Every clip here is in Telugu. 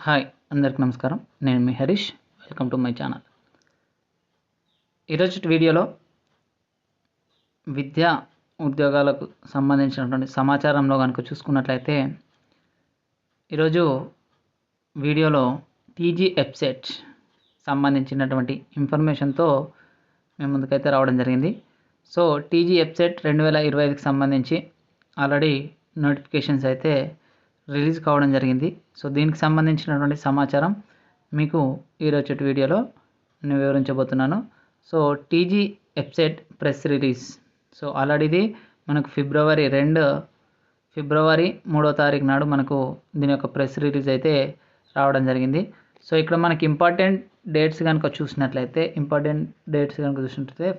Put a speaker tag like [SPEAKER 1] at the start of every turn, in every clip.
[SPEAKER 1] హాయ్ అందరికి నమస్కారం. నేను మీ Harish. Welcome to my channel. ఈరోజు వీడియోలో విద్యా ఉద్యోగాలకు సంబంధించినటువంటి సమాచారంలో కనుక చూసుకున్నట్లయితే ఈరోజు వీడియోలో టీజీ ఎప్సెట్ సంబంధించినటువంటి ఇన్ఫర్మేషన్తో మేము ముందుకైతే రావడం జరిగింది. సో టీజీ ఎప్సెట్ 2025కి సంబంధించి ఆల్రెడీ నోటిఫికేషన్స్ అయితే రిలీజ్ కావడం జరిగింది. సో దీనికి సంబంధించినటువంటి సమాచారం మీకు ఈరోజు వీడియోలో నేను వివరించబోతున్నాను. So TG EAPCET press release. So already ఇది మనకు ఫిబ్రవరి 3వ తారీఖు నాడు మనకు దీని యొక్క ప్రెస్ రిలీజ్ అయితే రావడం జరిగింది. సో ఇక్కడ మనకి ఇంపార్టెంట్ డేట్స్ కనుక చూసినట్లయితే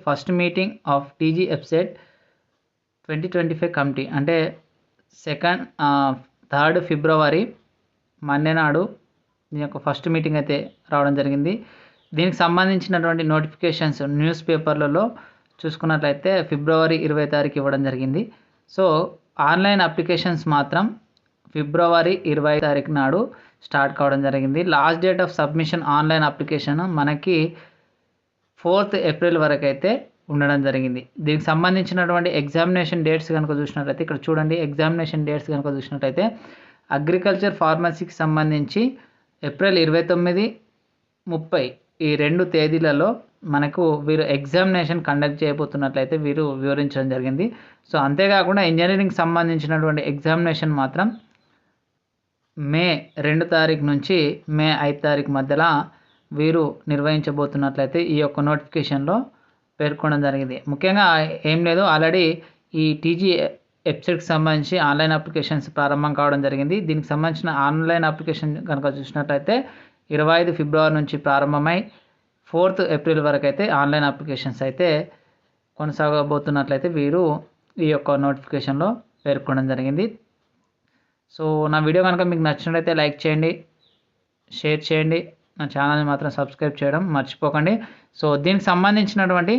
[SPEAKER 1] first meeting of TG EAPCET 2025 committee అంటే 3rd ఫిబ్రవరి మండే నాడు దీని యొక్క ఫస్ట్ మీటింగ్ అయితే రావడం జరిగింది. దీనికి సంబంధించినటువంటి నోటిఫికేషన్స్ న్యూస్ పేపర్లలో చూసుకున్నట్లయితే ఫిబ్రవరి 20వ తారీఖు ఇవ్వడం జరిగింది. సో ఆన్లైన్ అప్లికేషన్స్ మాత్రం ఫిబ్రవరి 20వ తారీఖు నాడు స్టార్ట్ కావడం జరిగింది. Last date of submission online application మనకి 4th ఏప్రిల్ వరకు అయితే ఉండడం జరిగింది. దీనికి సంబంధించినటువంటి ఎగ్జామినేషన్ డేట్స్ కనుక చూసినట్లయితే ఇక్కడ చూడండి. ఎగ్జామినేషన్ డేట్స్ కనుక చూసినట్లయితే అగ్రికల్చర్ ఫార్మసీకి సంబంధించి ఏప్రిల్ 29, 30 ఈ 2 తేదీలలో మనకు వీరు ఎగ్జామినేషన్ కండక్ట్ చేయబోతున్నట్లయితే వీరు వివరించడం జరిగింది. సో అంతేకాకుండా ఇంజనీరింగ్ సంబంధించినటువంటి ఎగ్జామినేషన్ మాత్రం మే 2 తారీఖు నుంచి మే 5 తారీఖు మధ్యలో వీరు నిర్వహించబోతున్నట్లయితే ఈ యొక్క నోటిఫికేషన్లో పేర్కొనడం జరిగింది. ముఖ్యంగా ఏం లేదు, ఆల్రెడీ ఈ టీజీ ఎప్సెట్కి సంబంధించి ఆన్లైన్ అప్లికేషన్స్ ప్రారంభం కావడం జరిగింది. దీనికి సంబంధించిన ఆన్లైన్ అప్లికేషన్ కనుక చూసినట్లయితే 25 ఫిబ్రవరి నుంచి ప్రారంభమై 4th ఏప్రిల్ వరకు అయితే ఆన్లైన్ అప్లికేషన్స్ అయితే కొనసాగబోతున్నట్లయితే వీరు ఈ యొక్క నోటిఫికేషన్లో పేర్కొనడం జరిగింది. సో నా వీడియో కనుక మీకు నచ్చినట్లయితే లైక్ చేయండి, షేర్ చేయండి, నా ఛానల్ని మాత్రం సబ్స్క్రైబ్ చేయడం మర్చిపోకండి. సో దీనికి సంబంధించినటువంటి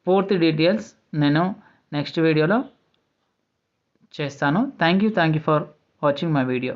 [SPEAKER 1] పూర్తి డీటెయిల్స్ నేను నెక్స్ట్ వీడియోలో చేస్తాను. Thank you for watching my video.